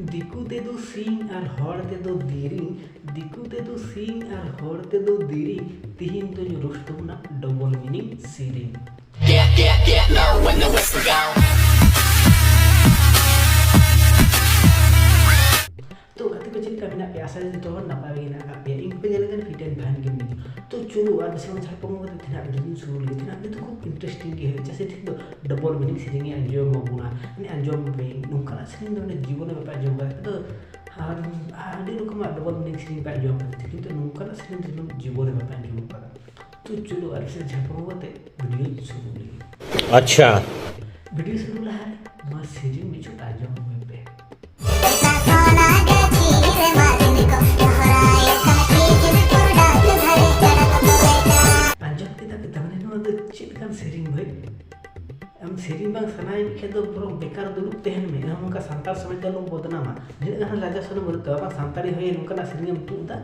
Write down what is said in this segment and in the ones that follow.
दिकू तेदो सिंग और हर तेदो दिरी दिकू तेदो सिंग और हर तेदो दिरी तिहिन तो जो रुस्तुना डबल मीनिंग सीरिंग know when the whistle go तो कति को चिंता बिना प्यासा जे तो नपा बिना का पे इन पे जलगन फिट एंड फाइन के मीनिंग तो चलो आज से हम छापो को तना वीडियो शुरू ले तना तो खूब इंटरेस्टिंग के है जैसे ठीक तो डबल मीनिंग सीरिंग एंजॉय मगुना ने एंजॉय पे नुका सीरिंग दो ने जीवन में पा जोगा तो आदि रकम डबल मीनिंग सीरिंग पा जोगा किंतु नुका सीरिंग जो जीवन में पा जोगा तो चलो आज से छापो को वीडियो शुरू ले अच्छा वीडियो शुरू ला है मैं सीरिंग में छोटा जो पे सेरिंग भाई हम सेरिंग बांग सनाई खेदो पुरो बेकार दुलुक तेहन में हम उनका संताल समझ दलो बदनामा निना लाजा सनो बरता बा संताली होय उनका सेरिंग हम तुदा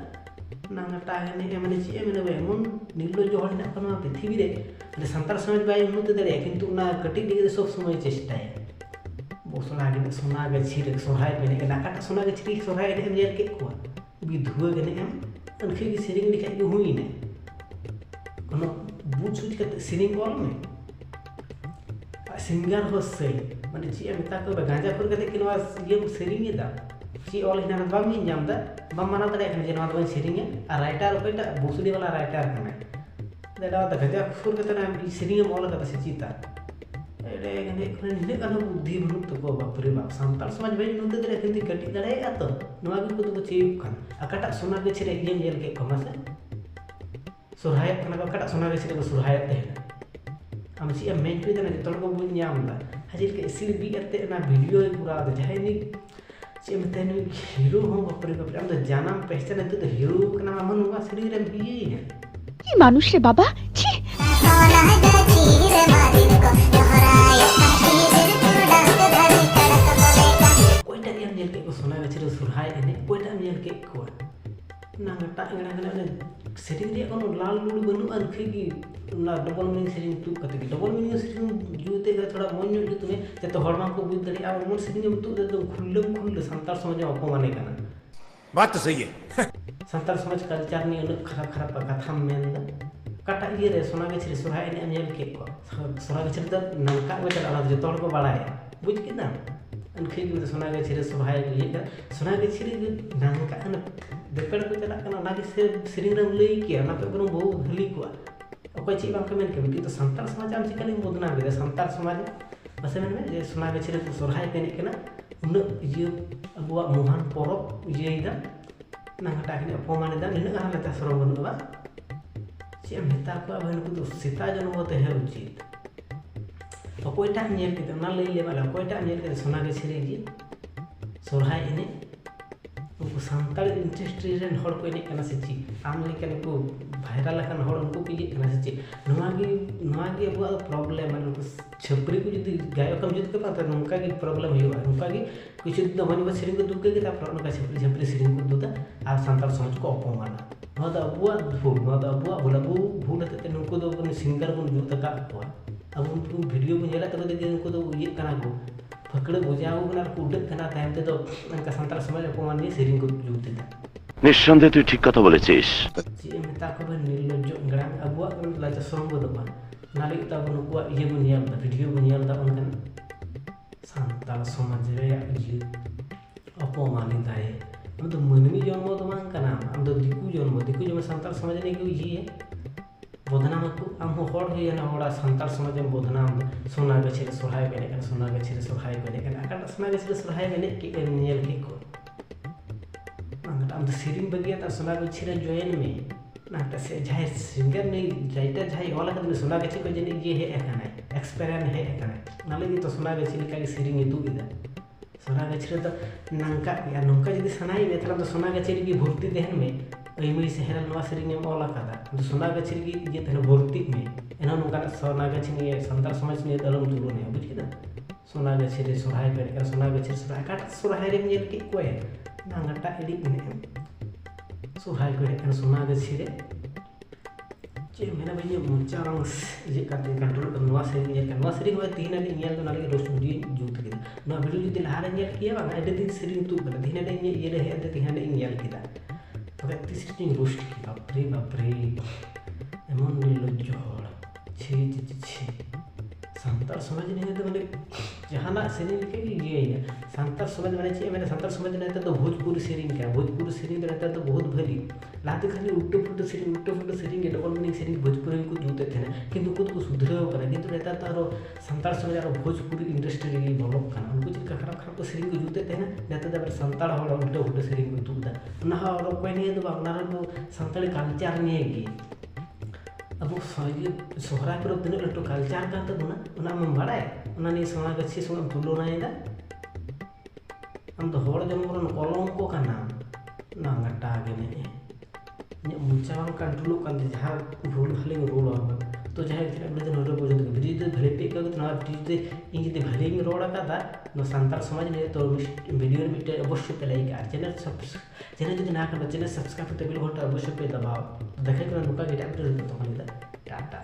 नांगा टागने एमने ची एमने वे मन निल्लो जो हन अपन पृथ्वी रे अरे संताल समझ बाय उन्नत दरे किंतु ना कटी दिगे सब समय चेष्टा है बोसना के सोना के छिरे सोहाय बने के नाकाटा सोना के छिरे सोहाय ने जेल के को विधुआ गने एम अनखे की सेरिंग लिखा के हुई ने कोनो बुझ सुझ के सेरिंग ऑल में सिंगर हो से माने ची मेता को गांजा पर कते कि नवा ये सेरिंग दा ची ऑल हिना बा मी नाम दा बा माना दरे कने जे नवा दो सेरिंग आ राइटर पेटा बुसुडी वाला राइटर कने देला दा गांजा फुर कते ना सेरिंग ऑल कते से चीता एडे गने ने कनो बुद्धि भनु तो को बाप रे बाप संताल समाज भाई नुते दरे किंती कटी दरे आ तो नवा को तो ची खान अकाटा सोना के छिरे ये जेल के कमासे सुरहाय कना अकाटा सोना के छिरे सुरहाय ते हम सी मेन पे देना जतल को बुन नाम दा हाजिर के इसी बी करते ना वीडियो पूरा जहाय नि चे मते नि हीरो हो बाप रे बाप हम तो जानम पहचान तो हीरो कना मन हुआ शरीर रे बिये है ये मानुष रे बाबा छी कोइटा हम जेल के को सोना के छिरे सुरहाय ने कोइटा हम जेल के को ना गटा गना सेटिंग रे कोनो लाल लूड़ बनु अनखे की ना डबल मीनिंग सेटिंग तू कते की डबल मीनिंग सेटिंग जुते का थोड़ा मन जो तुम्हें ते तो हड़मा को बुझ दड़ी आ मन सेटिंग में तू तो खुल्ले संताल समझ अपमाने काना बात तो सही है संताल समझ कल्चर ने उन खराब खराब कथा में कटा ये रे सोना के छिरे सुरहाय ने अमल के को सोना के छिरे नंका में चला जो तोड़ को बड़ाए बुझ के ना अनखे की सोना के छिरे सुरहाय ये सोना के छिरे नंका न देपेड़ को चला कना ना के सेरिंग रम लई के ना पे कोनो बहु भली को अकोय ची बांग कमेंट के कि तो संताल समाज आम चिकन बदना बे संताल समाज बसे में जे सोना के छिरे सोरहाय पेनि केना उन ये अबुआ मोहन परब ये इदा ना हटा के अपमान दा इन का लता सरम बनु बा चे मेता को अबन को सीता जन्म होते है उचित अकोयटा नेल के ना लई ले वाला अकोयटा नेल के सोना के छिरे जी सोरहाय इने उनको संताल इंटरेस्ट रेन हड़ को इने कना से ची आम लेकन को वायरल कन हड़ उनको को ये कना से ची नवा के अबुआ प्रॉब्लम है उनको छपरी को जदी गायक कम जदी के पता उनका की प्रॉब्लम हुई उनका की कुछ तो बनी बस सिरिंग को दुके के ता उनका छपरी सिरिंग को दुता आ संताल समाज को अपमान नवा दा अबुआ भूल नवा दा अबुआ भूल ते उनको तो सिंगर को जुता का अब उनको वीडियो को नेला तो दे उनको तो ये कना को फकड़ बुझाओ ना उडक कना टाइम ते तो उनका संताल समाज अपमान नहीं सेरिंग को जुते था निस्संदेह তুই ঠিক কথা বলেছিস ची मेता को निर्लज्ज गड़ा अबुआ लाजा सोम बदबा नाली ता बन को ये बुनिया दा वीडियो बुनिया दा उनका संताल समाज रे ये अपमान दाए हम तो मनमी जन्म तो मान कना हम तो दिकू जन्म संताल समाज ने को ये बदनाम को आम हड़ हुई ना हड़ा संताल समाज में बदनाम सोना के छिरे सोहाय बने सोना के छिरे सोहाय बने अकाटा सोना के छिरे सोहाय बने के नेल के को हम तो सीरिंग बगिया ता सोना के छिरे जोइन में ना ता से जाय सिंगर नहीं जाइता जाय वाला के सोना के छिरे जने ये है एकाना एक्सपेरियंस है एकाना नाले की तो सोना के छिरे का सीरिंग इतु इदा सोना के छिरे तो नंका या नंका जदी सनाई में तो सोना के छिरे की भर्ती देहन में ओइमई से हेरल नवा सेरिंग में ऑल कादा तो सोना के छिरे की ये तने भर्ती में एना नंका सोना के छिरे संताल समाज ने दलम तुलो ने बुझ के ना सोना के छिरे सोहाय पे सोना के छिरे सोहाय काटा सोहाय रे जेल के कोय नांगटा एडी ने सोहाय को सोना के छिरे चे मैंने भाई मुचा ये करते कंट्रोल कर नवा सेरिंग में तीन ने इंजल तो नाले रोस्ट वीडियो जूत के ना वीडियो जुदी लहारे इंजल किया बा एडे दिन सेरिंग तू बना तीन ने ये रहे एडे तीन ने इंजल किदा तो तीसरी रोस्ट की बाप रे एमन निर्लज्ज हड़ छे सानतार समाज ने तो मैंने जहाना सेरिंग के ये सानतार समाज मैंने चाहिए मैंने सानतार समाज ने तो भोजपुरी सेरिंग क्या भोजपुरी सेरिंग रहता तो बहुत भली लाते खाली उल्टो पुल्टो सेरिंग के डबल मीनिंग सेरिंग भोजपुरी को जूते थे ना किंतु खुद को सुधराव करा किंतु रहता तो आरो सानतार समाज आरो भोजपुरी इंडस्ट्री रे डेवलप करना उनको चिका खराब को सेरिंग को जूते थे ना रहता तो सानतार हड़ उल्टो सेरिंग को जूता ना और कोई नहीं तो अपना रो सानताली कल्चर नहीं है अब सोहराय पर तीन लटू कल्चर का तबना बड़ा नहीं सोना गच्छी सोना तुलना आम तो हड़ जमन कलम को ना गटागे मुचा कंट्रोल कर जहाँ भूल भाली रोड तो जहाँ पर्यटन भिडियो भले पे भिडियो इन जी भले रोड़ा सानतार समाज ने तो भिडियो मिट्टे अवश्य पे लाइक और चैनल जो ना कर चैनल सब्सक्राइब करते बेल घंटा अवश्य पे दबाओ देखे नुका गिटा टाटा